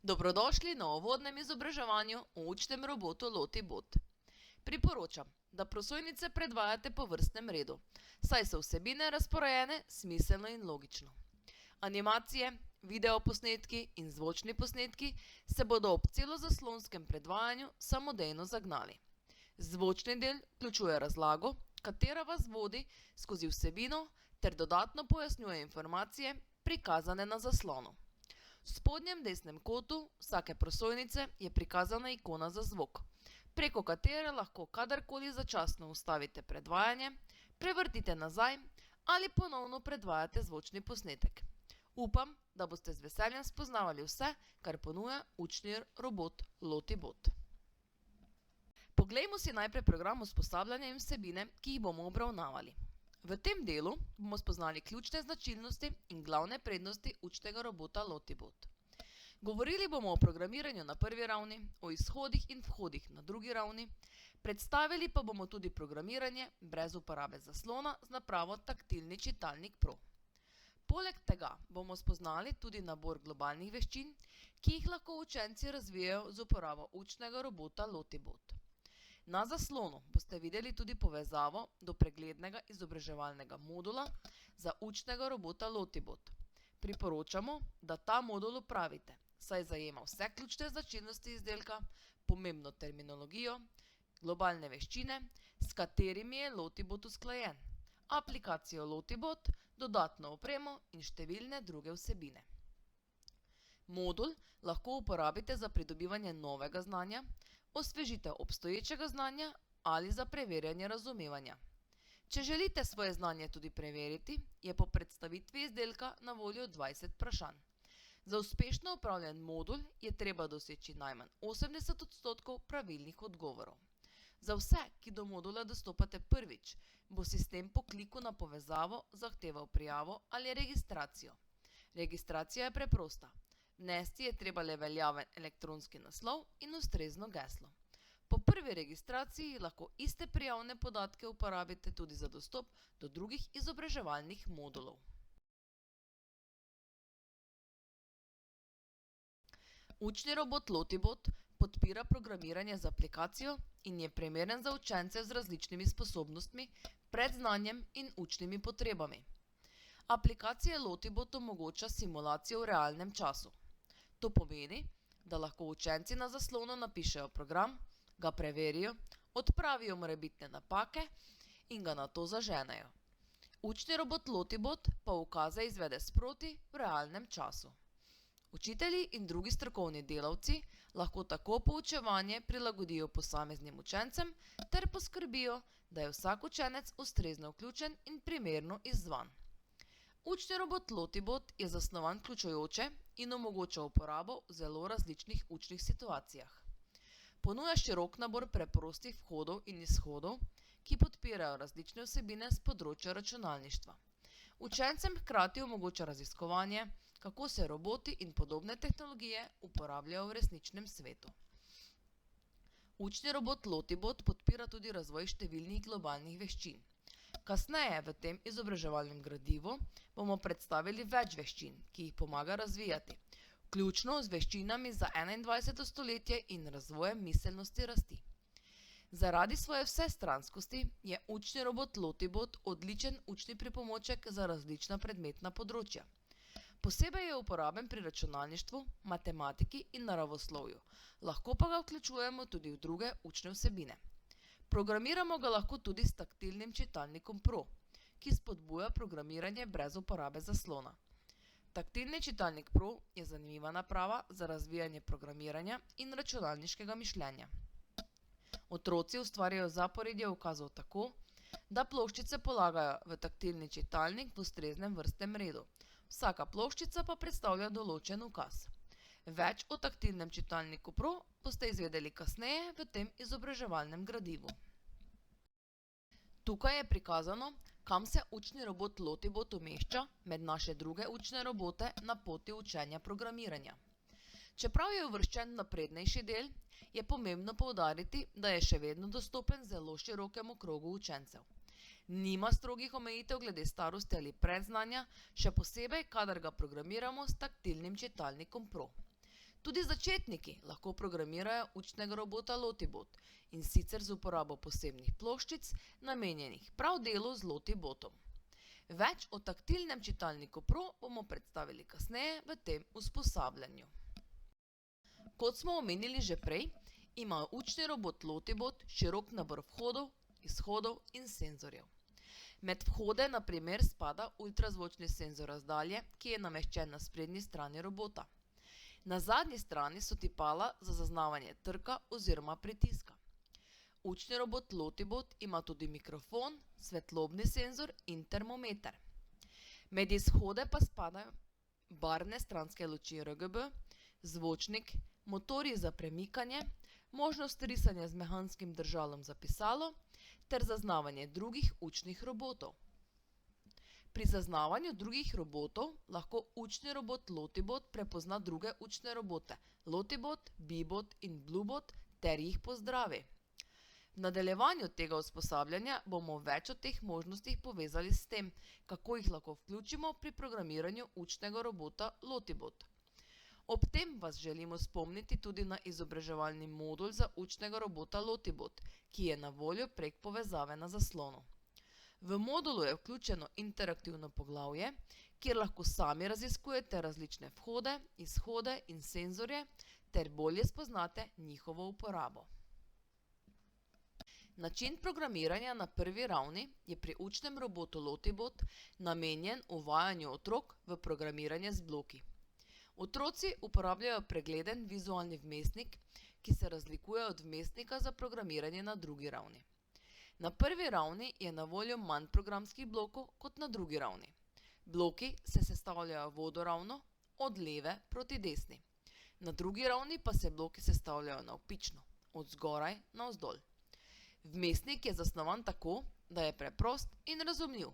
Dobrodošli na uvodnem izobraževanju o učnem robotu LotiBot. Priporočam, da prosojnice predvajate po vrstnem redu, saj so vsebine razporejene smiselno in logično. Animacije, videoposnetki in zvočni posnetki se bodo ob celozaslonskem predvajanju samodejno zagnali. Zvočni del vključuje razlago, katera vas vodi skozi vsebino ter dodatno pojasnjuje informacije, prikazane na zaslonu. V spodnjem desnem kotu vsake prosojnice je prikazana ikona za zvok, preko katere lahko kadarkoli začasno ustavite predvajanje, prevrtite nazaj ali ponovno predvajate zvočni posnetek. Upam, da boste z veseljem spoznavali vse, kar ponuja učni robot LotiBot. Poglejmo si najprej program usposabljanja in vsebine, ki jih bomo obravnavali. V tem delu bomo spoznali ključne značilnosti in glavne prednosti učnega robota LotiBot. Govorili bomo o programiranju na prvi ravni, o izhodih in vhodih na drugi ravni, predstavili pa bomo tudi programiranje brez uporabe zaslona z napravo Taktilni čitalnik Pro. Poleg tega bomo spoznali tudi nabor globalnih veščin, ki jih lahko učenci razvijajo z uporabo učnega robota LotiBot. Na zaslonu boste videli tudi povezavo do preglednega izobraževalnega modula za učnega robota LotiBot. Priporočamo, da ta modul upravite, saj zajema vse ključne značilnosti izdelka, pomembno terminologijo, globalne veščine, s katerimi je LotiBot usklajen, aplikacijo LotiBot, dodatno opremo in številne druge vsebine. Modul lahko uporabite za pridobivanje novega znanja, osvežitev obstoječega znanja ali za preverjanje razumevanja. Če želite svoje znanje tudi preveriti, je po predstavitvi izdelka na voljo 20 vprašanj. Za uspešno upravljen modul je treba doseči najmanj 80% pravilnih odgovorov. Za vse, ki do modula dostopate prvič, bo sistem po kliku na povezavo zahteval prijavo ali registracijo. Registracija je preprosta. Vnesti je treba le veljaven elektronski naslov in ustrezno geslo. Po prvi registraciji lahko iste prijavne podatke uporabite tudi za dostop do drugih izobraževalnih modulov. Učni robot LotiBot podpira programiranje z aplikacijo in je primeren za učence z različnimi sposobnostmi, predznanjem in učnimi potrebami. Aplikacija LotiBot omogoča simulacijo v realnem času. To pomeni, da lahko učenci na zaslonu napišejo program, ga preverijo, odpravijo morebitne napake in ga nato zaženejo. Učni robot LotiBot pa ukaze izvede sproti v realnem času. Učitelji in drugi strokovni delavci lahko tako poučevanje prilagodijo posameznim učencem ter poskrbijo, da je vsak učenec ustrezno vključen in primerno izzvan. Učni robot LotiBot je zasnovan vključujoče in omogoča uporabo v zelo različnih učnih situacijah. Ponuja širok nabor preprostih vhodov in izhodov, ki podpirajo različne vsebine s področja računalništva. Učencem hkrati omogoča raziskovanje, kako se roboti in podobne tehnologije uporabljajo v resničnem svetu. Učni robot LotiBot podpira tudi razvoj številnih globalnih veščin. Kasneje v tem izobraževalnem gradivu bomo predstavili več veščin, ki jih pomaga razvijati, vključno z veščinami za 21. stoletje in razvojem miselnosti rasti. Zaradi svoje vsestranskosti je učni robot LotiBot odličen učni pripomoček za različna predmetna področja. Posebej je uporaben pri računalništvu, matematiki in naravoslovju, lahko pa ga vključujemo tudi v druge učne vsebine. Programiramo ga lahko tudi s Taktilnim čitalnikom Pro, ki spodbuja programiranje brez uporabe zaslona. Taktilni čitalnik Pro je zanimiva naprava za razvijanje programiranja in računalniškega mišljenja. Otroci ustvarjajo zaporedje ukazov tako, da ploščice polagajo v taktilni čitalnik v ustreznem vrstnem redu. Vsaka ploščica pa predstavlja določen ukaz. Več o Taktilnem čitalniku Pro boste izvedeli kasneje v tem izobraževalnem gradivu. Tukaj je prikazano, kam se učni robot LotiBot umešča med naše druge učne robote na poti učenja programiranja. Čeprav je uvrščen naprednejši del, je pomembno poudariti, da je še vedno dostopen zelo širokemu krogu učencev. Nima strogih omejitev glede starosti ali predznanja, še posebej, kadar ga programiramo s Taktilnim čitalnikom Pro. Tudi začetniki lahko programirajo učnega robota Lotibot, in sicer z uporabo posebnih ploščic, namenjenih prav delu z Lotibotom. Več o taktilnem čitalniku Pro bomo predstavili kasneje v tem usposabljanju. Kot smo omenili že prej, ima učni robot Lotibot širok nabor vhodov, izhodov in senzorjev. Med vhode na primer spada ultrazvočni senzor razdalje, ki je nameščen na sprednji strani robota. Na zadnji strani so tipala za zaznavanje trka oziroma pritiska. Učni robot Lotibot ima tudi mikrofon, svetlobni senzor in termometer. Med izhode pa spadajo barvne stranske luči RGB, zvočnik, motorji za premikanje, možnost risanja z mehanskim držalom za pisalo ter zaznavanje drugih učnih robotov. Pri zaznavanju drugih robotov lahko učni robot Lotibot prepozna druge učne robote Lotibot, Bibot in Bluebot ter jih pozdravi. V nadaljevanju tega usposabljanja bomo več o teh možnostih povezali s tem, kako jih lahko vključimo pri programiranju učnega robota Lotibot. Ob tem vas želimo spomniti tudi na izobraževalni modul za učnega robota Lotibot, ki je na voljo prek povezave na zaslonu. V modulu je vključeno interaktivno poglavje, kjer lahko sami raziskujete različne vhode, izhode in senzorje ter bolje spoznate njihovo uporabo. Način programiranja na prvi ravni je pri učnem robotu Lotibot namenjen uvajanju otrok v programiranje z bloki. Otroci uporabljajo pregleden vizualni vmesnik, ki se razlikuje od vmesnika za programiranje na drugi ravni. Na prvi ravni je na voljo manj programskih blokov kot na drugi ravni. Bloki se sestavljajo vodoravno, od leve proti desni. Na drugi ravni pa se bloki sestavljajo navpično, od zgoraj navzdol. Vmesnik je zasnovan tako, da je preprost in razumljiv.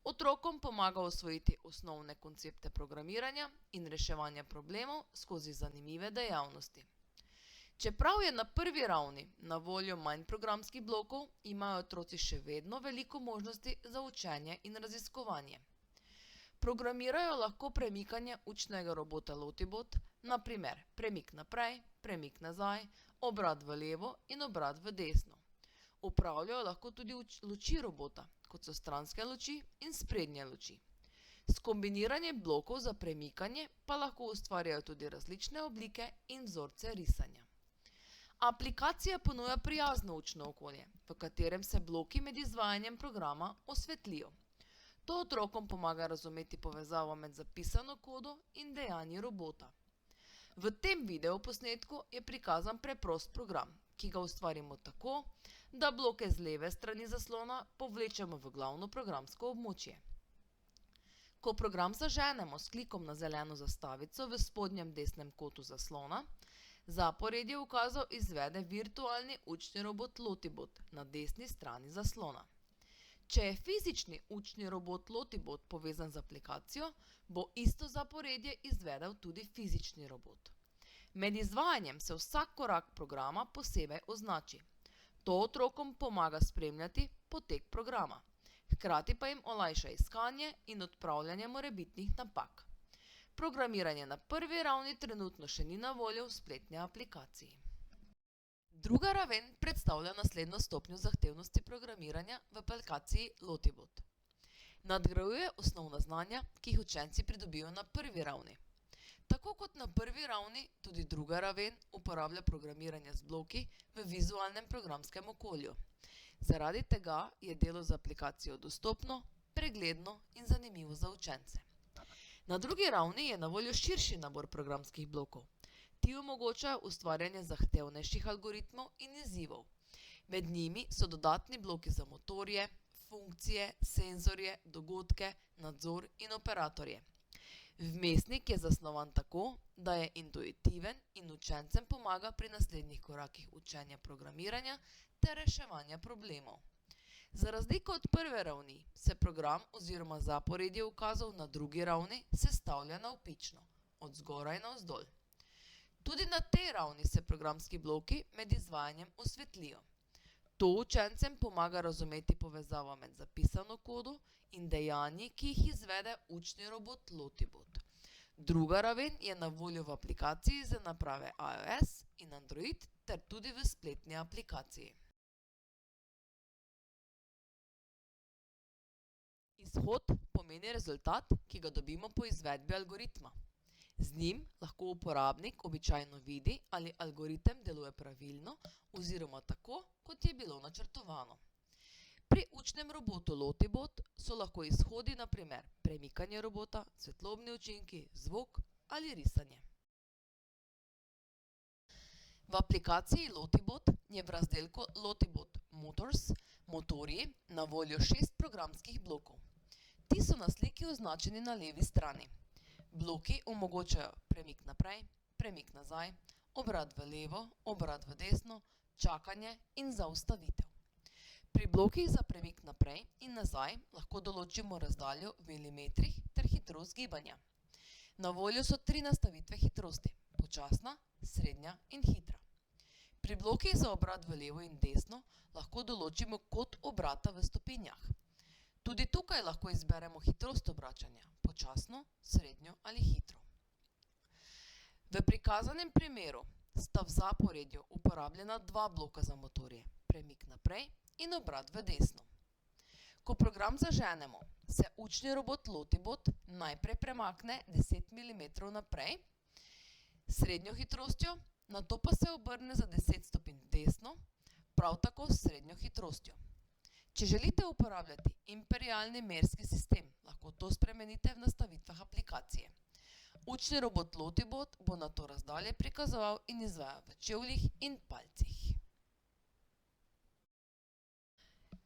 Otrokom pomaga osvojiti osnovne koncepte programiranja in reševanja problemov skozi zanimive dejavnosti. Čeprav je na prvi ravni na voljo manj programskih blokov, imajo otroci še vedno veliko možnosti za učenje in raziskovanje. Programirajo lahko premikanje učnega robota Lotibot, na primer premik naprej, premik nazaj, obrat v levo in obrat v desno. Upravljajo lahko tudi luči robota, kot so stranske luči in sprednje luči. S kombiniranjem blokov za premikanje pa lahko ustvarjajo tudi različne oblike in vzorce risanja. Aplikacija ponuja prijazno učno okolje, v katerem se bloki med izvajanjem programa osvetlijo. To otrokom pomaga razumeti povezavo med zapisano kodo in dejanji robota. V tem videoposnetku je prikazan preprost program, ki ga ustvarimo tako, da bloke z leve strani zaslona povlečemo v glavno programsko območje. Ko program zaženemo s klikom na zeleno zastavico v spodnjem desnem kotu zaslona, zaporedje ukazov izvede virtualni učni robot Lotibot na desni strani zaslona. Če je fizični učni robot Lotibot povezan z aplikacijo, bo isto zaporedje izvedel tudi fizični robot. Med izvajanjem se vsak korak programa posebej označi. To otrokom pomaga spremljati potek programa, hkrati pa jim olajša iskanje in odpravljanje morebitnih napak. Programiranje na prvi ravni trenutno še ni na voljo v spletni aplikaciji. Druga raven predstavlja naslednjo stopnjo zahtevnosti programiranja v aplikaciji Lotibot. Nadgrajuje osnovna znanja, ki jih učenci pridobijo na prvi ravni. Tako kot na prvi ravni, tudi druga raven uporablja programiranje z bloki v vizualnem programskem okolju. Zaradi tega je delo z aplikacijo dostopno, pregledno in zanimivo za učence. Na drugi ravni je na voljo širši nabor programskih blokov. Ti omogočajo ustvarjanje zahtevnejših algoritmov in izzivov. Med njimi so dodatni bloki za motorje, funkcije, senzorje, dogodke, nadzor in operatorje. Vmesnik je zasnovan tako, da je intuitiven in učencem pomaga pri naslednjih korakih učenja programiranja ter reševanja problemov. Za razliko od prve ravni se program oziroma zaporedje ukazov na drugi ravni sestavlja navpično, od zgoraj navzdol. Tudi na tej ravni se programski bloki med izvajanjem osvetlijo. To učencem pomaga razumeti povezavo med zapisano kodo in dejanji, ki jih izvede učni robot Lotibot. Druga raven je na voljo v aplikaciji za naprave iOS in Android ter tudi v spletni aplikaciji. Izhod pomeni rezultat, ki ga dobimo po izvedbi algoritma. Z njim lahko uporabnik običajno vidi, ali algoritem deluje pravilno oziroma tako, kot je bilo načrtovano. Pri učnem robotu Lotibot so lahko izhodi na primer premikanje robota, svetlobni učinki, zvok ali risanje. V aplikaciji Lotibot je v razdelku Lotibot Motors, motorji, na voljo 6 programskih blokov. Ti so na sliki označeni na levi strani. Bloki omogočajo premik naprej, premik nazaj, obrat v levo, obrat v desno, čakanje in zaustavitev. Pri blokih za premik naprej in nazaj lahko določimo razdaljo v milimetrih ter hitrost gibanja. Na voljo so 3 nastavitve hitrosti: počasna, srednja in hitra. Pri blokih za obrat v levo in desno lahko določimo kot obrata v stopinjah. Tudi tukaj lahko izberemo hitrost obračanja: počasno, srednjo ali hitro. V prikazanem primeru sta v zaporedju uporabljena 2 bloka za motorje: premik naprej in obrat v desno. Ko program zaženemo, se učni robot Lotibot najprej premakne 10 mm naprej s srednjo hitrostjo, nato pa se obrne za 10 stopinj desno, prav tako s srednjo hitrostjo. Če želite uporabljati imperialni merski sistem, lahko to spremenite v nastavitvah aplikacije. Učni robot Lotibot bo nato razdalje prikazoval in izvajal v čevljih in palcih.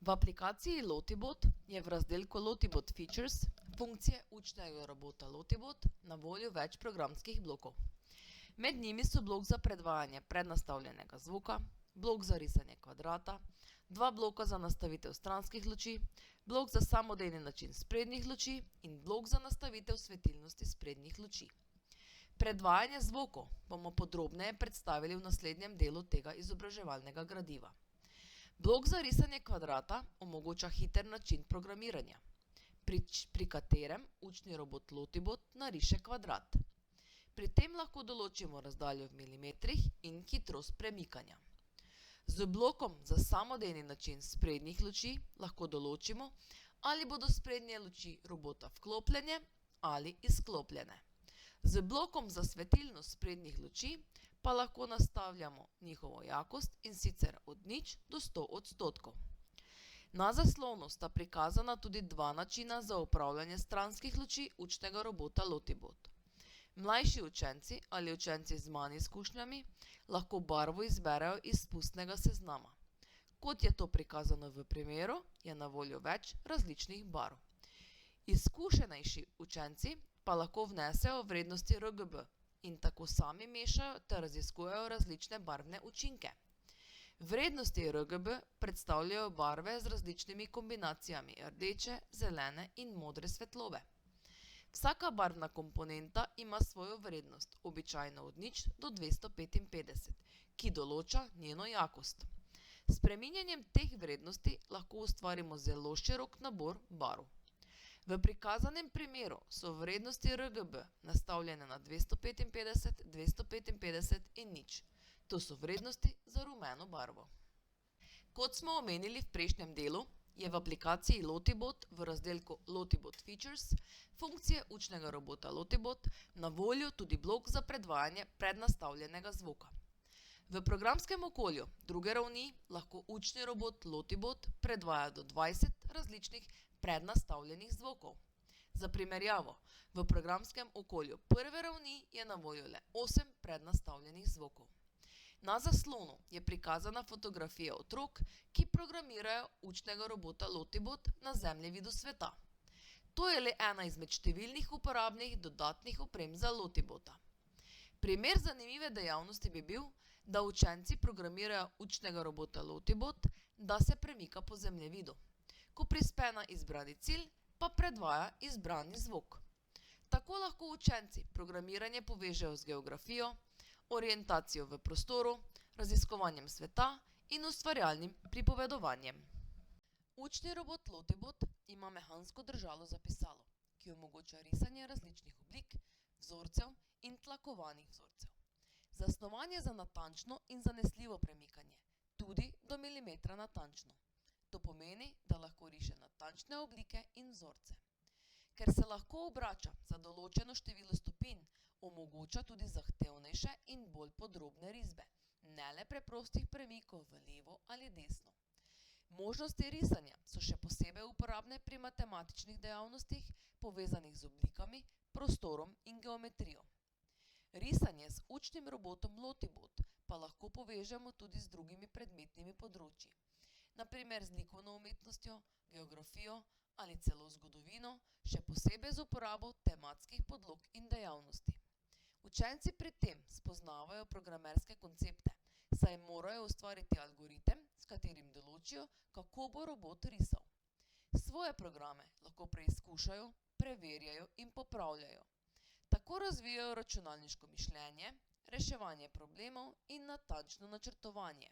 V aplikaciji Lotibot je v razdelku Lotibot Features funkcije učnega robota Lotibot na voljo več programskih blokov. Med njimi so blok za predvajanje prednastavljenega zvoka, blok za risanje kvadrata, 2 bloka za nastavitev stranskih luči, blok za samodejni način sprednjih luči in blok za nastavitev svetilnosti sprednjih luči. Predvajanje zvokov bomo podrobneje predstavili v naslednjem delu tega izobraževalnega gradiva. Blok za risanje kvadrata omogoča hiter način programiranja, pri katerem učni robot Lotibot nariše kvadrat. Pri tem lahko določimo razdaljo v milimetrih in hitrost premikanja. Z blokom za samodejni način sprednjih luči lahko določimo, ali bodo sprednje luči robota vklopljene ali izklopljene. Z blokom za svetilnost sprednjih luči pa lahko nastavljamo njihovo jakost, in sicer od 0 do 100%. Na zaslonu sta prikazana tudi 2 načina za upravljanje stranskih luči učnega robota Lotibot. Mlajši učenci ali učenci z manj izkušnjami lahko barvo izberejo iz spustnega seznama. Kot je to prikazano v primeru, je na voljo več različnih barv. Izkušenejši učenci pa lahko vnesejo vrednosti RGB in tako sami mešajo ter raziskujejo različne barvne učinke. Vrednosti RGB predstavljajo barve z različnimi kombinacijami rdeče, zelene in modre svetlobe. Vsaka barvna komponenta ima svojo vrednost, običajno od 0 do 255, ki določa njeno jakost. S spreminjanjem teh vrednosti lahko ustvarimo zelo širok nabor barv. V prikazanem primeru so vrednosti RGB nastavljene na 255, 255 in 0. To so vrednosti za rumeno barvo. Kot smo omenili v prejšnjem delu, je v aplikaciji Lotibot v razdelku Lotibot Features funkcije učnega robota Lotibot na voljo tudi blok za predvajanje prednastavljenega zvoka. V programskem okolju druge ravni lahko učni robot Lotibot predvaja do 20 različnih prednastavljenih zvokov. Za primerjavo, v programskem okolju prve ravni je na voljo le 8 prednastavljenih zvokov. Na zaslonu je prikazana fotografija otrok, ki programirajo učnega robota Lotibot na zemljevidu sveta. To je le ena izmed številnih uporabnih dodatnih oprem za Lotibota. Primer zanimive dejavnosti bi bil, da učenci programirajo učnega robota Lotibot, da se premika po zemljevidu. Ko prispe na izbrani cilj, pa predvaja izbrani zvok. Tako lahko učenci programiranje povežejo z geografijo, orientacijo v prostoru, raziskovanjem sveta in ustvarjalnim pripovedovanjem. Učni robot Lotibot ima mehansko držalo za pisalo, ki omogoča risanje različnih oblik, vzorcev in tlakovanih vzorcev. Zasnovan je za natančno in zanesljivo premikanje, tudi do milimetra natančno. To pomeni, da lahko riše natančne oblike in vzorce. Ker se lahko obrača za določeno število stopinj, omogoča tudi zahtevnejše in bolj podrobne risbe, ne le preprostih premikov v levo ali desno. Možnosti risanja so še posebej uporabne pri matematičnih dejavnostih, povezanih z oblikami, prostorom in geometrijo. Risanje z učnim robotom Lotibot pa lahko povežemo tudi z drugimi predmetnimi področji, na primer z likovno umetnostjo, geografijo ali celo zgodovino, še posebej z uporabo tematskih podlog in dejavnosti. Učenci pri tem spoznavajo programerske koncepte, saj morajo ustvariti algoritem, s katerim določijo, kako bo robot risal. Svoje programe lahko preizkušajo, preverjajo in popravljajo. Tako razvijajo računalniško mišljenje, reševanje problemov in natančno načrtovanje.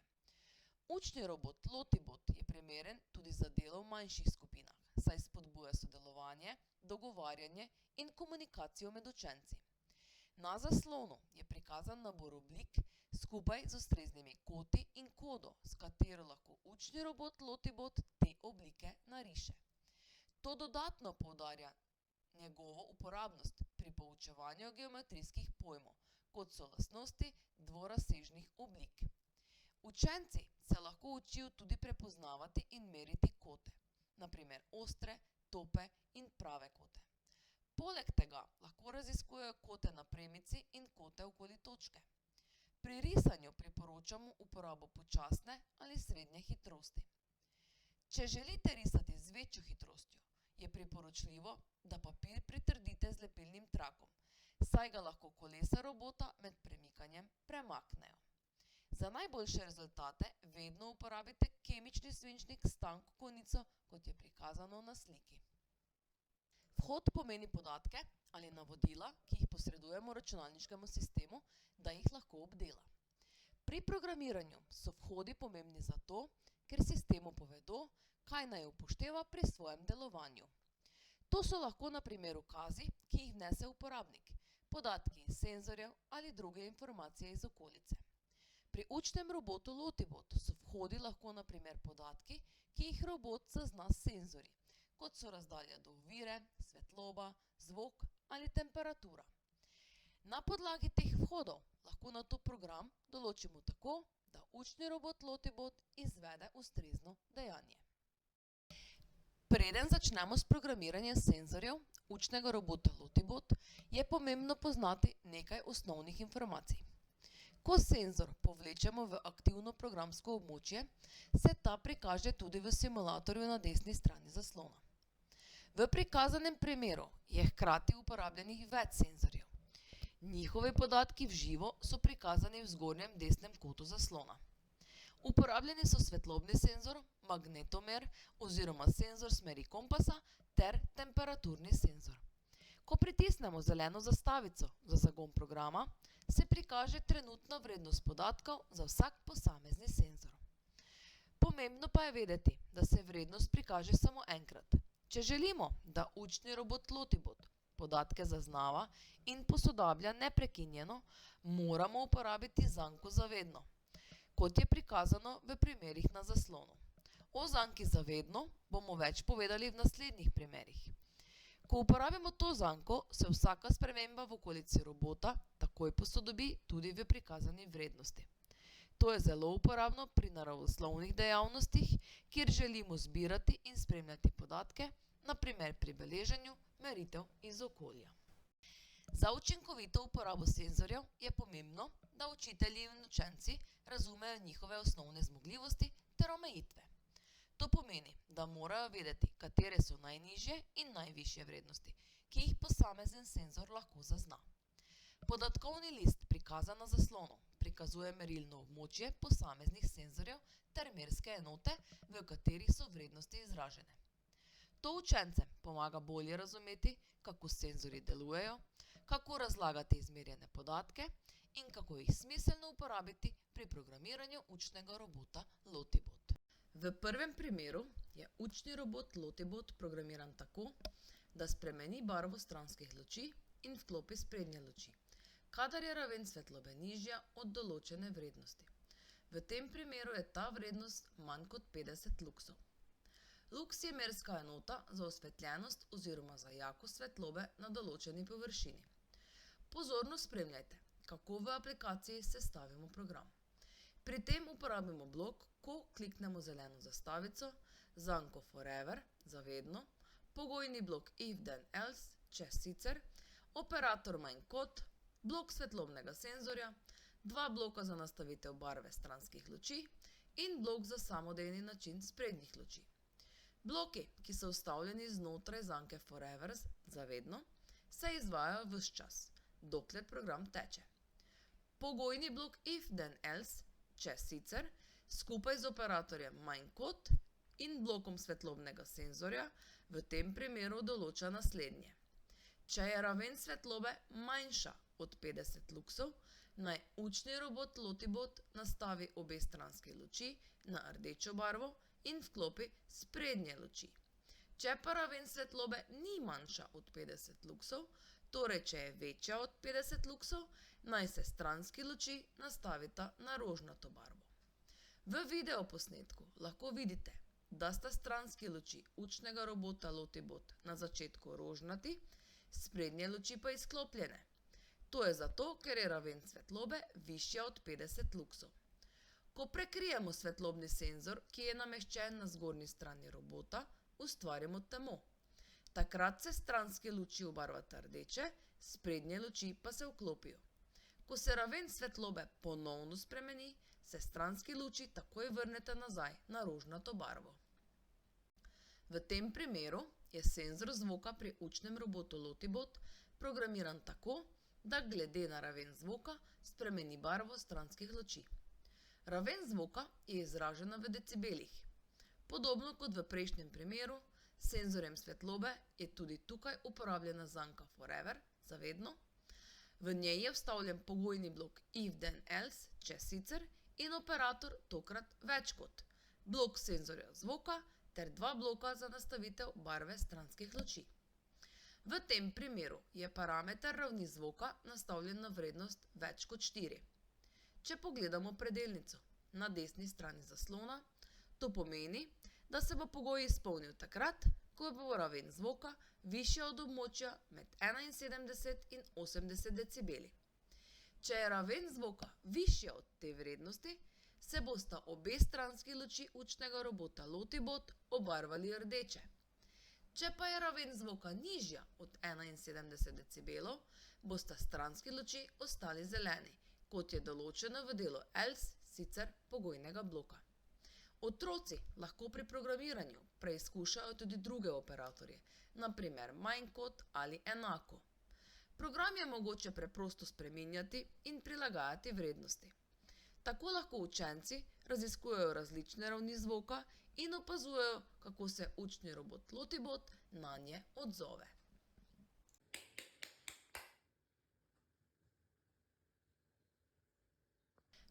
Učni robot Lotibot je primeren tudi za delo v manjših skupinah, saj spodbuja sodelovanje, dogovarjanje in komunikacijo med učenci. Na zaslonu je prikazan nabor oblik skupaj z ustreznimi koti in kodo, s katero lahko učni robot Lotibot te oblike nariše. To dodatno poudarja njegovo uporabnost pri poučevanju geometrijskih pojmov, kot so lastnosti dvorazsežnih oblik. Učenci se lahko učijo tudi prepoznavati in meriti kote, na primer ostre, tope in prave kote. Poleg tega lahko raziskujejo kote na premici in kote okoli točke. Pri risanju priporočamo uporabo počasne ali srednje hitrosti. Če želite risati z večjo hitrostjo, je priporočljivo, da papir pritrdite z lepilnim trakom, saj ga lahko kolesa robota med premikanjem premaknejo. Za najboljše rezultate vedno uporabite kemični svinčnik s tanko konico, kot je prikazano na sliki. Vhod pomeni podatke ali navodila, ki jih posredujemo računalniškemu sistemu, da jih lahko obdela. Pri programiranju so vhodi pomembni zato, ker sistemu povedo, kaj naj upošteva pri svojem delovanju. To so lahko na primer ukazi, ki jih vnese uporabnik, podatki iz senzorjev ali druge informacije iz okolice. Pri učnem robotu Lotibot so vhodi lahko na primer podatki, ki jih robot zazna s senzorji, kot so razdalja do ovire, svetloba, zvok ali temperatura. Na podlagi teh vhodov lahko nato program določimo tako, da učni robot Lotibot izvede ustrezno dejanje. Preden začnemo s programiranjem senzorjev učnega robota Lotibot, je pomembno poznati nekaj osnovnih informacij. Ko senzor povlečemo v aktivno programsko območje, se ta prikaže tudi v simulatorju na desni strani zaslona. V prikazanem primeru je hkrati uporabljenih več senzorjev. Njihovi podatki v živo so prikazani v zgornjem desnem kotu zaslona. Uporabljeni so svetlobni senzor, magnetomer oziroma senzor smeri kompasa ter temperaturni senzor. Ko pritisnemo zeleno zastavico za zagon programa, se prikaže trenutna vrednost podatkov za vsak posamezni senzor. Pomembno pa je vedeti, da se vrednost prikaže samo enkrat. Če želimo, da učni robot Lotibot podatke zaznava in posodablja neprekinjeno, moramo uporabiti zanko za vedno, kot je prikazano v primerih na zaslonu. O zanki za vedno bomo več povedali v naslednjih primerih. Ko uporabimo to zanko, se vsaka sprememba v okolici robota takoj posodobi tudi v prikazani vrednosti. To je zelo uporabno pri naravoslovnih dejavnostih, kjer želimo zbirati in spremljati podatke, na primer pri beleženju meritev iz okolja. Za učinkovito uporabo senzorjev je pomembno, da učitelji in učenci razumejo njihove osnovne zmogljivosti ter omejitve. To pomeni, da morajo vedeti, katere so najnižje in najvišje vrednosti, ki jih posamezen senzor lahko zazna. Podatkovni list prikazan na zaslonu prikazuje merilno območje posameznih senzorjev ter merske enote, v katerih so vrednosti izražene. To učencem pomaga bolje razumeti, kako senzorji delujejo, kako razlagati izmerjene podatke in kako jih smiselno uporabiti pri programiranju učnega robota Lotibot. V prvem primeru je učni robot Lotibot programiran tako, da spremeni barvo stranskih luči in vklopi sprednje luči, kadar je raven svetlobe nižja od določene vrednosti. V tem primeru je ta vrednost manj kot 50 luksov. Luks je merska enota za osvetljenost oziroma za jakost svetlobe na določeni površini. Pozorno spremljajte, kako v aplikaciji sestavimo program. Pri tem uporabimo blok, ko kliknemo zeleno zastavico, zanko forever, za vedno, pogojni blok if then else, če sicer, operator manj kot, blok svetlobnega senzorja, dva bloka za nastavitev barve stranskih luči in blok za samodejni način sprednjih luči. Bloki, ki so vstavljeni znotraj zanke forever, za vedno, se izvajajo ves čas, dokler program teče. Pogojni blok if then else, če sicer, skupaj z operatorjem manj kot in blokom svetlobnega senzorja v tem primeru določa naslednje. Če je raven svetlobe manjša od 50 luksov, naj učni robot Lotibot nastavi obe stranski luči na rdečo barvo in vklopi sprednje luči. Če pa raven svetlobe ni manjša od 50 luksov, torej če je večja od 50 luksov, naj se stranski luči nastavita na rožnato barvo. V videoposnetku lahko vidite, da sta stranski luči učnega robota Lotibot na začetku rožnati, sprednje luči pa izklopljene. To je zato, ker je raven svetlobe višja od 50 luksov. Ko prekrijemo svetlobni senzor, ki je nameščen na zgornji strani robota, ustvarimo temo. Takrat se stranske luči obarvata rdeče, sprednje luči pa se vklopijo. Ko se raven svetlobe ponovno spremeni, se stranske luči takoj vrneta nazaj na rožnato barvo. V tem primeru je senzor zvoka pri učnem robotu Lotibot programiran tako, da glede na raven zvoka spremeni barvo stranskih luči. Raven zvoka je izražena v decibelih. Podobno kot v prejšnjem primeru, s senzorjem svetlobe je tudi tukaj uporabljena zanka forever, za vedno. V njej je vstavljen pogojni blok if then else, če sicer, in operator tokrat več kot, blok senzorja zvoka ter dva bloka za nastavitev barve stranskih luči. V tem primeru je parameter ravni zvoka nastavljen na vrednost več kot 4. Če pogledamo predelnico na desni strani zaslona, to pomeni, da se bo pogoj izpolnil takrat, ko bo raven zvoka višja od območja med 71 in 80 decibeli. Če je raven zvoka višja od te vrednosti, se bosta obe stranski luči učnega robota Lotibot obarvali rdeče. Če pa je raven zvoka nižja od 71 decibelov, bosta stranski luči ostali zeleni, kot je določeno v delu else, sicer pogojnega bloka. Otroci lahko pri programiranju preizkušajo tudi druge operatorje, naprimer manj kot ali enako. Program je mogoče preprosto spreminjati in prilagajati vrednosti. Tako lahko učenci raziskujejo različne ravni zvoka in opazujejo, kako se učni robot Lotibot nanje odzove.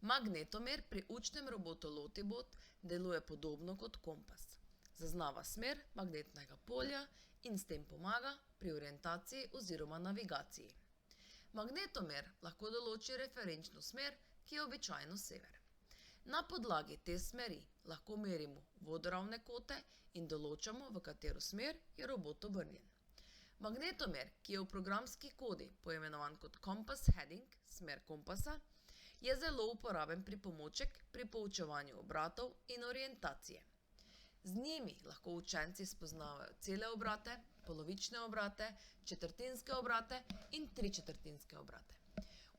Magnetomer pri učnem robotu Lotibot deluje podobno kot kompas. Zaznava smer magnetnega polja in s tem pomaga pri orientaciji oziroma navigaciji. Magnetomer lahko določi referenčno smer, ki je običajno sever. Na podlagi te smeri lahko merimo vodoravne kote in določamo, v katero smer je robot obrnjen. Magnetomer, ki je v programski kodi poimenovan kot compass heading, smer kompasa, je zelo uporaben pripomoček pri poučevanju obratov in orientacije. Z njimi lahko učenci spoznavajo cele obrate, polovične obrate, četrtinske obrate in tričetrtinske obrate.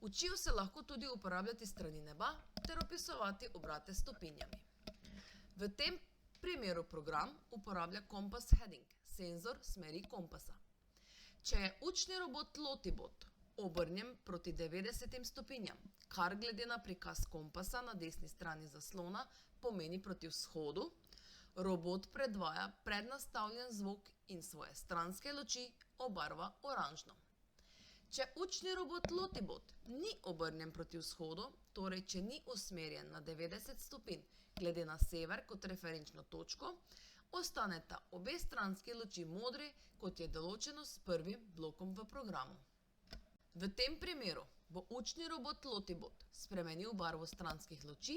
Učijo se lahko tudi uporabljati strani neba ter opisovati obrate s stopinjami. V tem primeru program uporablja compass heading, senzor smeri kompasa. Če je učni robot Lotibot obrnjen proti 90 stopinjam, kar glede na prikaz kompasa na desni strani zaslona pomeni proti vzhodu, robot predvaja prednastavljen zvok in svoje stranske luči obarva oranžno. Če učni robot Lotibot ni obrnjen proti vzhodu, torej če ni usmerjen na 90 stopinj glede na sever kot referenčno točko, ostaneta obe stranski luči modri, kot je določeno s prvim blokom v programu. V tem primeru bo učni robot Lotibot spremenil barvo stranskih luči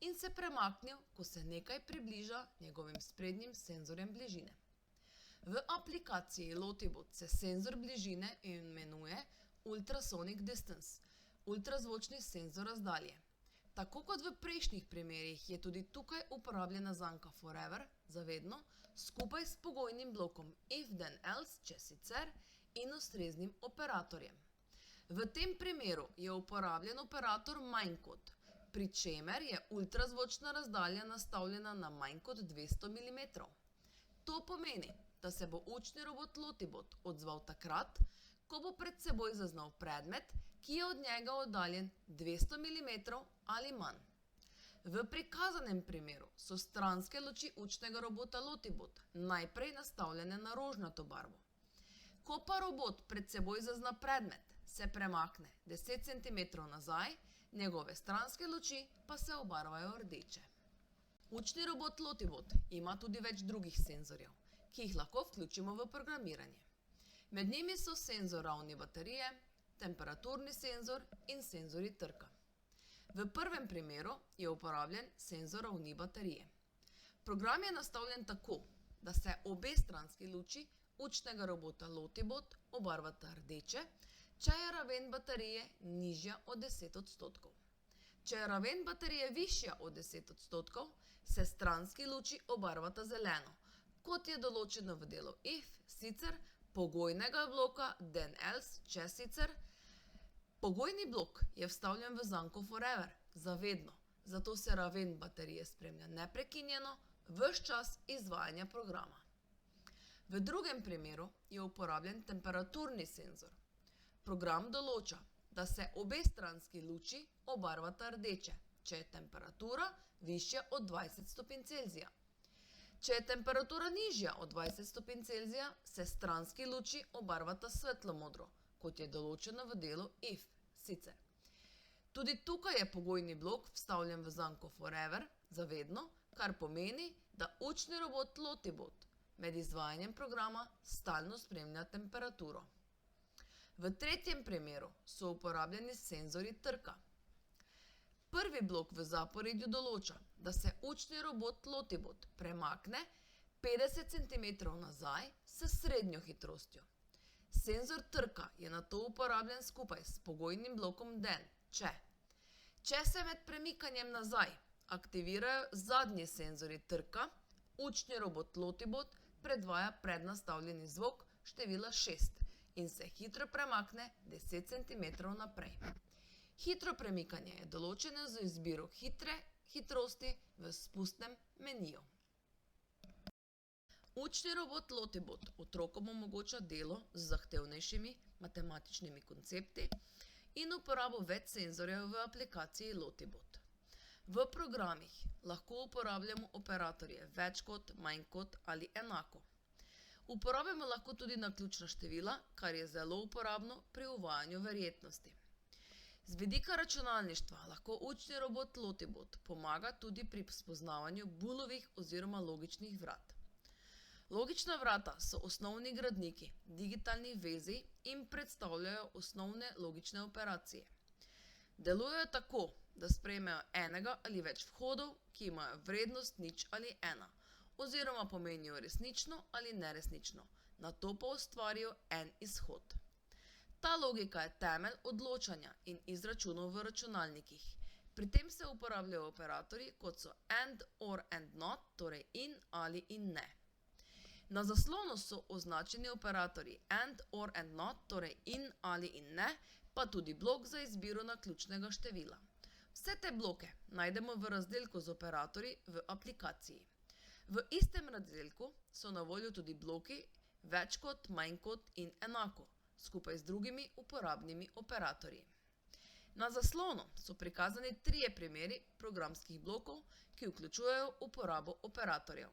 in se premaknil, ko se nekaj približa njegovim sprednjim senzorjem bližine. V aplikaciji Lotibot se senzor bližine imenuje Ultrasonic Distance, ultrazvočni senzor razdalje. Tako kot v prejšnjih primerih je tudi tukaj uporabljena zanka forever, za vedno, skupaj s pogojnim blokom if then else, če sicer, in ustreznim operatorjem. V tem primeru je uporabljen operator manj kot, pri čemer je ultrazvočna razdalja nastavljena na manj kot 200 mm. To pomeni, da se bo učni robot Lotibot odzval takrat, ko bo pred seboj zaznal predmet, ki je od njega oddaljen 200 mm ali manj. V prikazanem primeru so stranske luči učnega robota Lotibot najprej nastavljene na rožnato barvo. Ko pa robot pred seboj zazna predmet, se premakne 10 cm nazaj, njegove stranske luči pa se obarvajo rdeče. Učni robot Lotibot ima tudi več drugih senzorjev, ki jih lahko vključimo v programiranje. Med njimi so senzor ravni baterije, temperaturni senzor in senzori trka. V prvem primeru je uporabljen senzor ravni baterije. Program je nastavljen tako, da se obe stranski luči učnega robota Lotibot obarvata rdeče, če je raven baterije nižja od 10%. Če je raven baterije višja od 10%, se stranski luči obarvata zeleno, kot je določeno v delu if, sicer pogojnega bloka then else, če sicer. Pogojni blok je vstavljen v zanko forever, za vedno, zato se raven baterije spremlja neprekinjeno ves čas izvajanja programa. V drugem primeru je uporabljen temperaturni senzor. Program določa, da se obe stranski luči obarvata rdeče, če je temperatura višja od 20 stopinj Celzija. Če je temperatura nižja od 20 stopinj Celzija, se stranski luči obarvata svetlo modro, kot je določeno v delu if, sicer. Tudi tukaj je pogojni blok vstavljen v zanko forever, za vedno, kar pomeni, da učni robot Lotibot med izvajanjem programa stalno spremlja temperaturo. V tretjem primeru so uporabljeni senzori trka. Prvi blok v zaporedju določa, da se učni robot Lotibot premakne 50 cm nazaj s srednjo hitrostjo. Senzor trka je nato uporabljen skupaj s pogojnim blokom then, če se med premikanjem nazaj aktivirajo zadnji senzori trka, učni robot Lotibot predvaja prednastavljeni zvok števila 6 in se hitro premakne 10 cm naprej. Hitro premikanje je določeno z izbiro hitre hitrosti v spustnem meniju. Učni robot Lotibot otrokom omogoča delo z zahtevnejšimi matematičnimi koncepti in uporabo več senzorjev v aplikaciji Lotibot. V programih lahko uporabljamo operatorje več kot, manj kot ali enako. Uporabljamo lahko tudi naključna števila, kar je zelo uporabno pri uvajanju verjetnosti. Z vidika računalništva lahko učni robot Lotibot pomaga tudi pri spoznavanju boolovih oziroma logičnih vrat. Logična vrata so osnovni gradniki digitalnih vezij in predstavljajo osnovne logične operacije. Delujejo tako, da sprejmejo enega ali več vhodov, ki imajo vrednost 0 ali 1, oziroma pomenijo resnično ali neresnično, nato pa ustvarijo en izhod. Ta logika je temelj odločanja in izračunov v računalnikih. Pri tem se uporabljajo operatorji, kot so and, or and not, torej in ali in ne. Na zaslonu so označeni operatorji and, or and not, torej in ali in ne, pa tudi blok za izbiro naključnega števila. Vse te bloke najdemo v razdelku z operatorji v aplikaciji. V istem razdelku so na voljo tudi bloki več kot, manj kot in enako, skupaj z drugimi uporabnimi operatorji. Na zaslonu so prikazani 3 primeri programskih blokov, ki vključujejo uporabo operatorjev.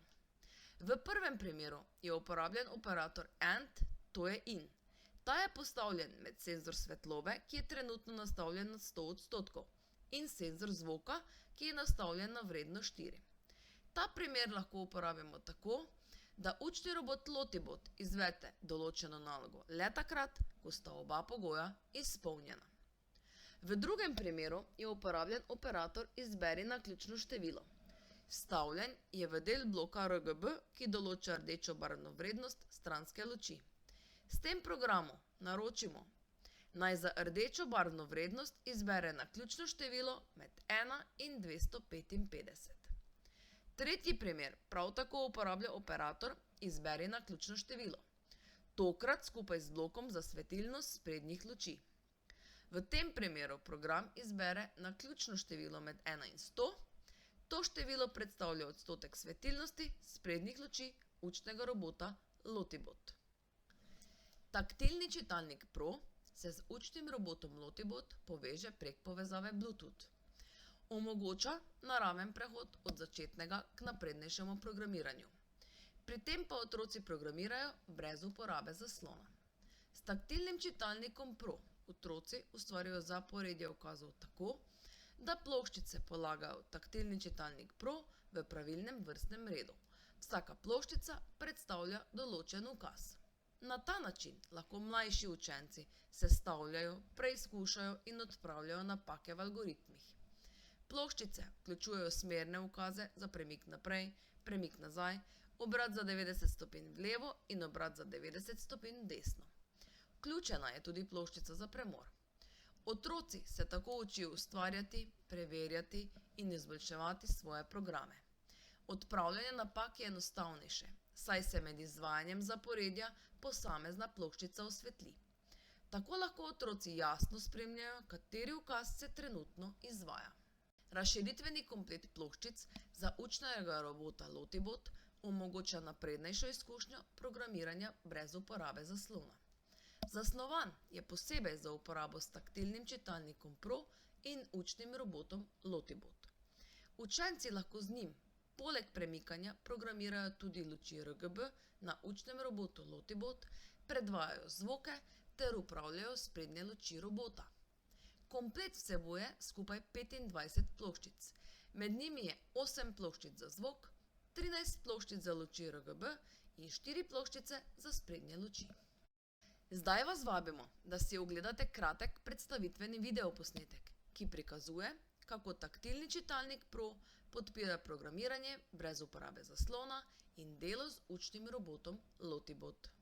V prvem primeru je uporabljen operator and, to je in. Ta je postavljen med senzor svetlobe, ki je trenutno nastavljen na 100%, in senzor zvoka, ki je nastavljen na vrednost 4. Ta primer lahko uporabimo tako, da učni robot Lotibot izvede določeno nalogo le takrat, ko sta oba pogoja izpolnjena. V drugem primeru je uporabljen operator izberi naključno število. Vstavljen je v del bloka RGB, ki določa rdečo barvno vrednost stranske luči. S tem programu naročimo, naj za rdečo barvno vrednost izbere naključno število med 1 in 255. Tretji primer prav tako uporablja operator izberi naključno število, tokrat skupaj z blokom za svetilnost sprednjih luči. V tem primeru program izbere naključno število med 1 in 100, to število predstavlja odstotek svetilnosti sprednjih luči učnega robota Lotibot. Taktilni čitalnik Pro se z učnim robotom Lotibot poveže prek povezave Bluetooth. Omogoča naraven prehod od začetnega k naprednejšemu programiranju. Pri tem pa otroci programirajo brez uporabe zaslona. S taktilnim čitalnikom Pro otroci ustvarjajo zaporedje ukazov tako, da ploščice polagajo v taktilni čitalnik Pro v pravilnem vrstnem redu. Vsaka ploščica predstavlja določen ukaz. Na ta način lahko mlajši učenci sestavljajo, preizkušajo in odpravljajo napake v algoritmih. Ploščice vključujejo smerne ukaze za premik naprej, premik nazaj, obrat za 90 stopinj v levo in obrat za 90 stopinj v desno. Vključena je tudi ploščica za premor. Otroci se tako učijo ustvarjati, preverjati in izboljševati svoje programe. Odpravljanje napak je enostavnejše, saj se med izvajanjem zaporedja posamezna ploščica osvetli. Tako lahko otroci jasno spremljajo, kateri ukaz se trenutno izvaja. Razširitveni komplet ploščic za učnega robota Lotibot omogoča naprednejšo izkušnjo programiranja brez uporabe zaslona. Zasnovan je posebej za uporabo s taktilnim čitalnikom Pro in učnim robotom Lotibot. Učenci lahko z njim poleg premikanja programirajo tudi luči RGB na učnem robotu Lotibot, predvajajo zvoke ter upravljajo sprednje luči robota. Komplet vsebuje skupaj 25 ploščic. Med njimi je 8 ploščic za zvok, 13 ploščic za luči RGB in 4 ploščice za sprednje luči. Zdaj vas vabimo, da si ogledate kratek predstavitveni videoposnetek, ki prikazuje, kako taktilni čitalnik Pro podpira programiranje brez uporabe zaslona in delo z učnim robotom Lotibot.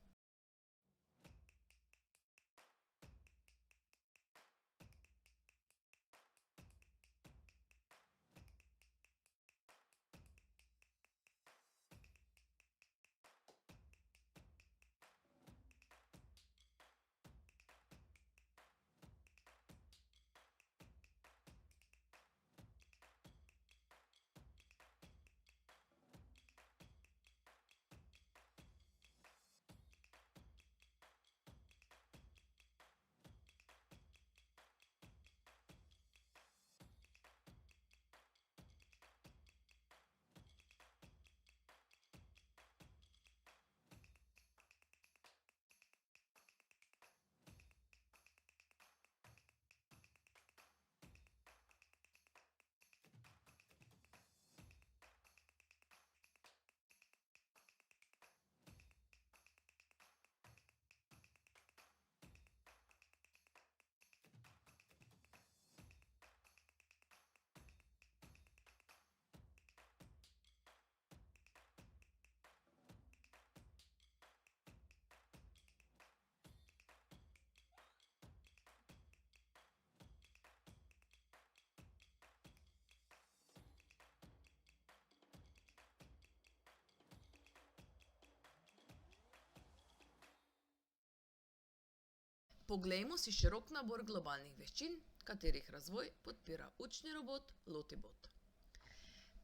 Poglejmo si širok nabor globalnih veščin, katerih razvoj podpira učni robot Lotibot.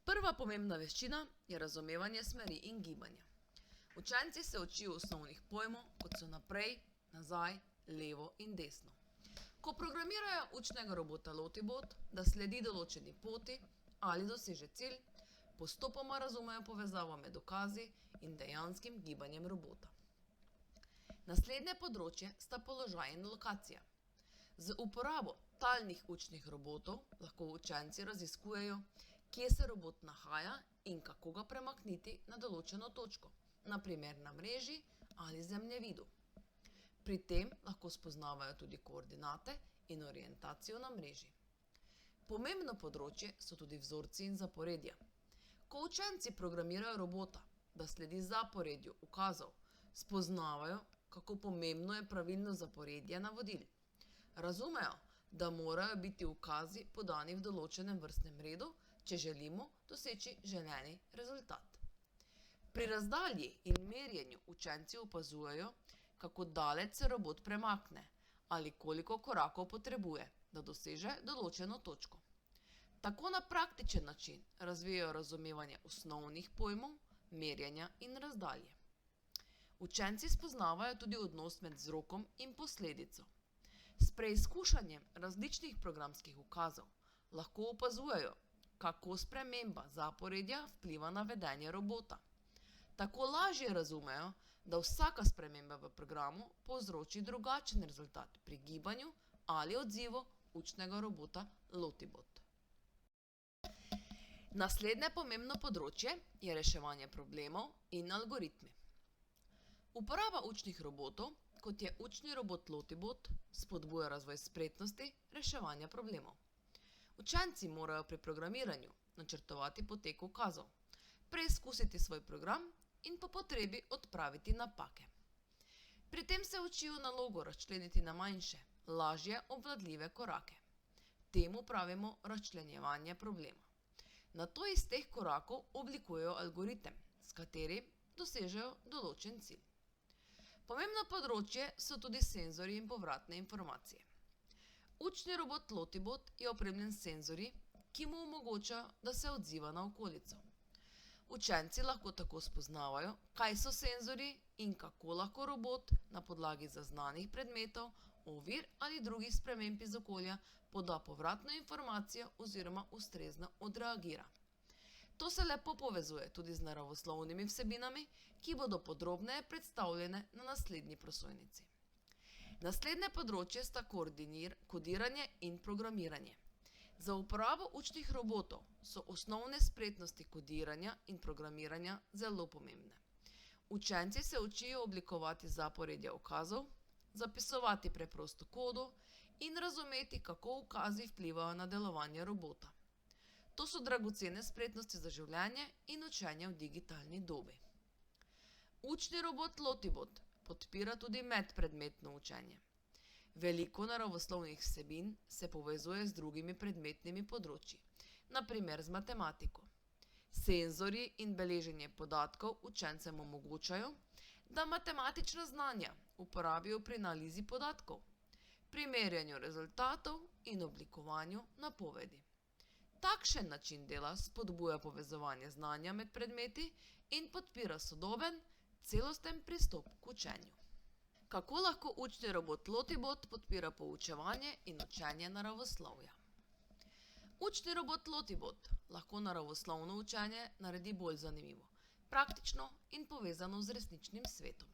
Prva pomembna veščina je razumevanje smeri in gibanja. Učenci se učijo osnovnih pojmov, kot so naprej, nazaj, levo in desno. Ko programirajo učnega robota Lotibot, da sledi določeni poti ali doseže cilj, postopoma razumejo povezavo med ukazi in dejanskim gibanjem robota. Naslednje področje sta položaj in lokacija. Z uporabo talnih učnih robotov lahko učenci raziskujejo, kje se robot nahaja in kako ga premakniti na določeno točko, naprimer na mreži ali zemljevidu. Pri tem lahko spoznavajo tudi koordinate in orientacijo na mreži. Pomembno področje so tudi vzorci in zaporedja. Ko učenci programirajo robota, da sledi zaporedju ukazov, spoznavajo, kako pomembno je pravilno zaporedje navodil. Razumejo, da morajo biti ukazi podani v določenem vrstnem redu, če želimo doseči želeni rezultat. Pri razdalji in merjenju učenci opazujejo, kako daleč se robot premakne ali koliko korakov potrebuje, da doseže določeno točko. Tako na praktičen način razvijajo razumevanje osnovnih pojmov, merjenja in razdalje. Učenci spoznavajo tudi odnos med vzrokom in posledico. S preizkušanjem različnih programskih ukazov lahko opazujejo, kako sprememba zaporedja vpliva na vedenje robota. Tako lažje razumejo, da vsaka sprememba v programu povzroči drugačen rezultat pri gibanju ali odzivu učnega robota Lotibot. Naslednje pomembno področje je reševanje problemov in algoritmi. Uporaba učnih robotov, kot je učni robot Lotibot, spodbuja razvoj spretnosti reševanja problemov. Učenci morajo pri programiranju načrtovati potek ukazov, preizkusiti svoj program in po potrebi odpraviti napake. Pri tem se učijo nalogo razčleniti na manjše, lažje obvladljive korake. Temu pravimo razčlenjevanje problema. Nato iz teh korakov oblikujejo algoritem, s katerim dosežejo določen cilj. Pomembno področje so tudi senzorji in povratne informacije. Učni robot Lotibot je opremljen s senzorji, ki mu omogočajo, da se odziva na okolico. Učenci lahko tako spoznavajo, kaj so senzorji in kako lahko robot na podlagi zaznanih predmetov, ovir ali drugih sprememb iz okolja poda povratno informacijo oziroma ustrezno odreagira. To se lepo povezuje tudi z naravoslovnimi vsebinami, ki bodo podrobneje predstavljene na naslednji prosojnici. Naslednje področje sta kodiranje in programiranje. Za uporabo učnih robotov so osnovne spretnosti kodiranja in programiranja zelo pomembne. Učenci se učijo oblikovati zaporedja ukazov, zapisovati preprosto kodo in razumeti, kako ukazi vplivajo na delovanje robota. To so dragocene spretnosti za življenje in učenje v digitalni dobi. Učni robot Lotibot podpira tudi medpredmetno učenje. Veliko naravoslovnih vsebin se povezuje z drugimi predmetnimi področji, na primer z matematiko. Senzorji in beleženje podatkov učencem omogočajo, da matematična znanja uporabijo pri analizi podatkov, pri merjenju rezultatov in oblikovanju napovedi. Takšen način dela spodbuja povezovanje znanja med predmeti in podpira sodoben, celosten pristop k učenju. Kako lahko učni robot Lotibot podpira poučevanje in učenje naravoslovja? Učni robot Lotibot lahko naravoslovno učenje naredi bolj zanimivo, praktično in povezano z resničnim svetom.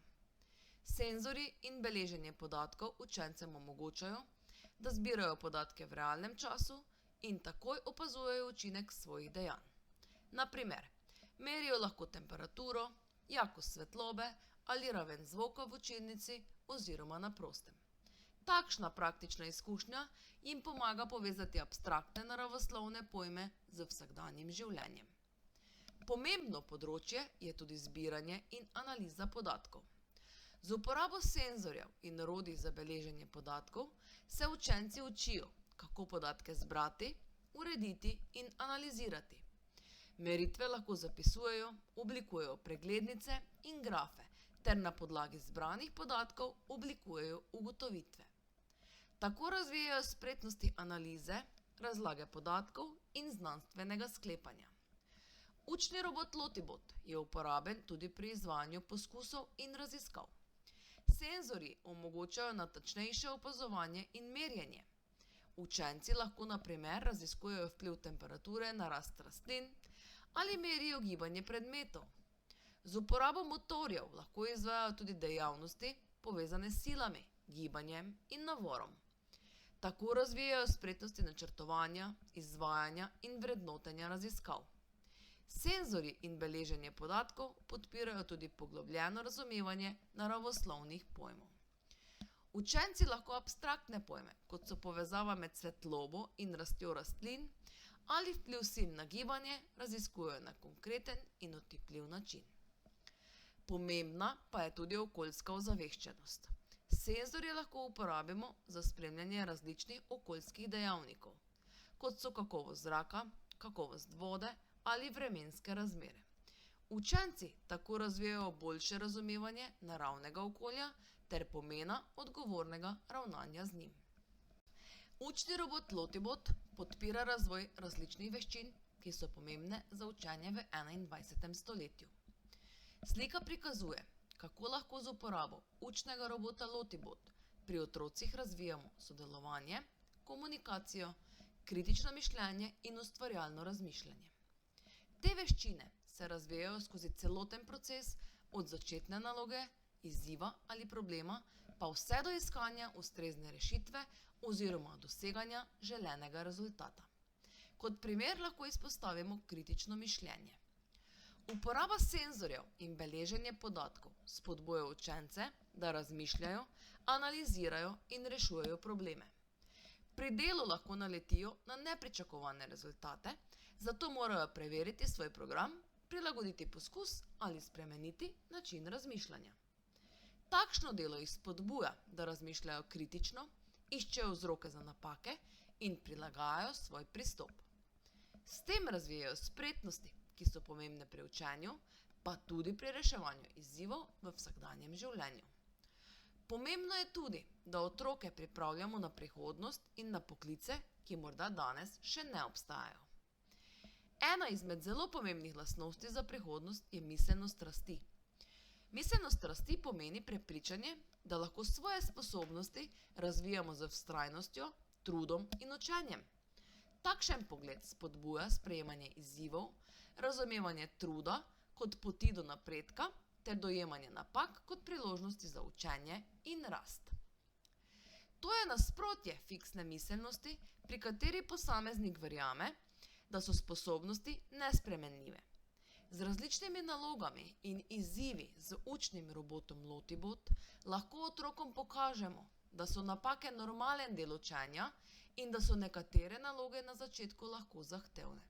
Senzorji in beleženje podatkov učencem omogočajo, da zbirajo podatke v realnem času in takoj opazujejo učinek svojih dejanj. Na primer, merijo lahko temperaturo, jakost svetlobe ali raven zvoka v učilnici oziroma na prostem. Takšna praktična izkušnja jim pomaga povezati abstraktne naravoslovne pojme z vsakdanjim življenjem. Pomembno področje je tudi zbiranje in analiza podatkov. Z uporabo senzorjev in orodij za beleženje podatkov se učenci učijo, kako podatke zbrati, urediti in analizirati. Meritve lahko zapisujejo, oblikujejo preglednice in grafe ter na podlagi zbranih podatkov oblikujejo ugotovitve. Tako razvijajo spretnosti analize, razlage podatkov in znanstvenega sklepanja. Učni robot Lotibot je uporaben tudi pri izvajanju poskusov in raziskav. Senzorji omogočajo natančnejše opazovanje in merjenje. Učenci lahko na primer raziskujejo vpliv temperature na rast rastlin ali merijo gibanje predmetov. Z uporabo motorjev lahko izvajajo tudi dejavnosti povezane s silami, gibanjem in navorom. Tako razvijajo spretnosti načrtovanja, izvajanja in vrednotenja raziskav. Senzorji in beleženje podatkov podpirajo tudi poglobljeno razumevanje naravoslovnih pojmov. Učenci lahko abstraktne pojme, kot so povezava med svetlobo in rastjo rastlin ali vpliv sil na gibanje, raziskujejo na konkreten in otipljiv način. Pomembna pa je tudi okoljska ozaveščenost. Senzorje lahko uporabimo za spremljanje različnih okoljskih dejavnikov, kot so kakovost zraka, kakovost vode ali vremenske razmere. Učenci tako razvijajo boljše razumevanje naravnega okolja ter pomena odgovornega ravnanja z njim. Učni robot Lotibot podpira razvoj različnih veščin, ki so pomembne za učenje v 21. stoletju. Slika prikazuje, kako lahko z uporabo učnega robota Lotibot pri otrocih razvijamo sodelovanje, komunikacijo, kritično mišljenje in ustvarjalno razmišljanje. Te veščine se razvijajo skozi celoten proces, od začetne naloge, izziva ali problema, pa vse do iskanja ustrezne rešitve oziroma doseganja želenega rezultata. Kot primer lahko izpostavimo kritično mišljenje. Uporaba senzorjev in beleženje podatkov spodbuja učence, da razmišljajo, analizirajo in rešujejo probleme. Pri delu lahko naletijo na nepričakovane rezultate, zato morajo preveriti svoj program, prilagoditi poskus ali spremeniti način razmišljanja. Takšno delo jih spodbuja, da razmišljajo kritično, iščejo vzroke za napake in prilagajajo svoj pristop. S tem razvijajo spretnosti, ki so pomembne pri učenju, pa tudi pri reševanju izzivov v vsakdanjem življenju. Pomembno je tudi, da otroke pripravljamo na prihodnost in na poklice, ki morda danes še ne obstajajo. Ena izmed zelo pomembnih lastnosti za prihodnost je miselnost rasti. Miselnost rasti pomeni prepričanje, da lahko svoje sposobnosti razvijamo z vztrajnostjo, trudom in učenjem. Takšen pogled spodbuja sprejemanje izzivov, razumevanje truda kot poti do napredka ter dojemanje napak kot priložnosti za učenje in rast. To je nasprotje fiksne miselnosti, pri kateri posameznik verjame, da so sposobnosti nespremenljive. Z različnimi nalogami in izzivi z učnim robotom Lotibot lahko otrokom pokažemo, da so napake normalen del učenja in da so nekatere naloge na začetku lahko zahtevne.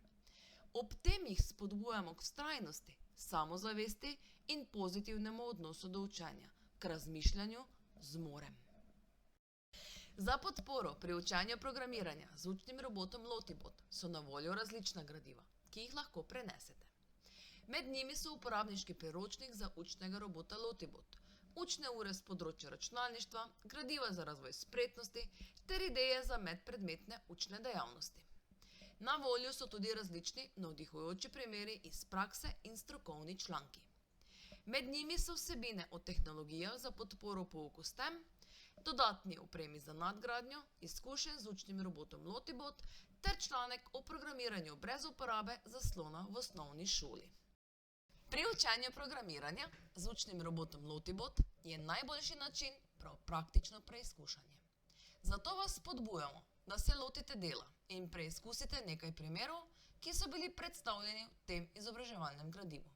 Ob tem jih spodbujamo k vztrajnosti, samozavesti in pozitivnemu odnosu do učenja, k razmišljanju z morem. Za podporo pri učenju programiranja z učnim robotom Lotibot so na voljo različna gradiva, ki jih lahko prenesete. Med njimi so uporabniški priročnik za učnega robota Lotibot, učne ure z področja računalništva, gradiva za razvoj spretnosti ter ideje za medpredmetne učne dejavnosti. Na voljo so tudi različni navdihujoči primeri iz prakse in strokovni članki. Med njimi so vsebine o tehnologijah za podporo pouku STEM, dodatni opremi za nadgradnjo, izkušenj z učnim robotom Lotibot ter članek o programiranju brez uporabe zaslona v osnovni šoli. Pri učenju programiranja z učnim robotom Lotibot je najboljši način prav praktično preizkušanje. Zato vas spodbujamo, da se lotite dela in preizkusite nekaj primerov, ki so bili predstavljeni v tem izobraževalnem gradivu.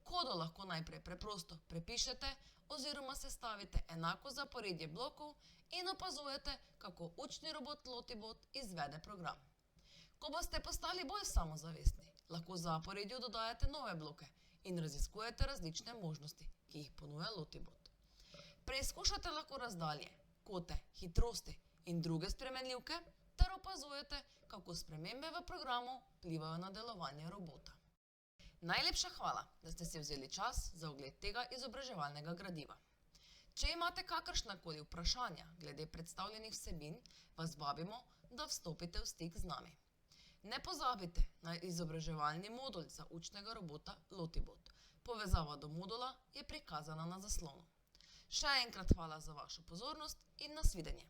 Kodo lahko najprej preprosto prepišete oziroma sestavite enako zaporedje blokov in opazujete, kako učni robot Lotibot izvede program. Ko boste postali bolj samozavestni, lahko zaporedju dodajate nove bloke in raziskujete različne možnosti, ki jih ponuja Lotibot. Preizkušate lahko razdalje, kote, hitrosti in druge spremenljivke ter opazujete, kako spremembe v programu vplivajo na delovanje robota. Najlepša hvala, da ste si vzeli čas za ogled tega izobraževalnega gradiva. Če imate kakršnakoli vprašanja glede predstavljenih vsebin, vas vabimo, da vstopite v stik z nami. Ne pozabite na izobraževalni modul za učnega robota Lotibot. Povezava do modula je prikazana na zaslonu. Še enkrat hvala za vašo pozornost in nasvidenje.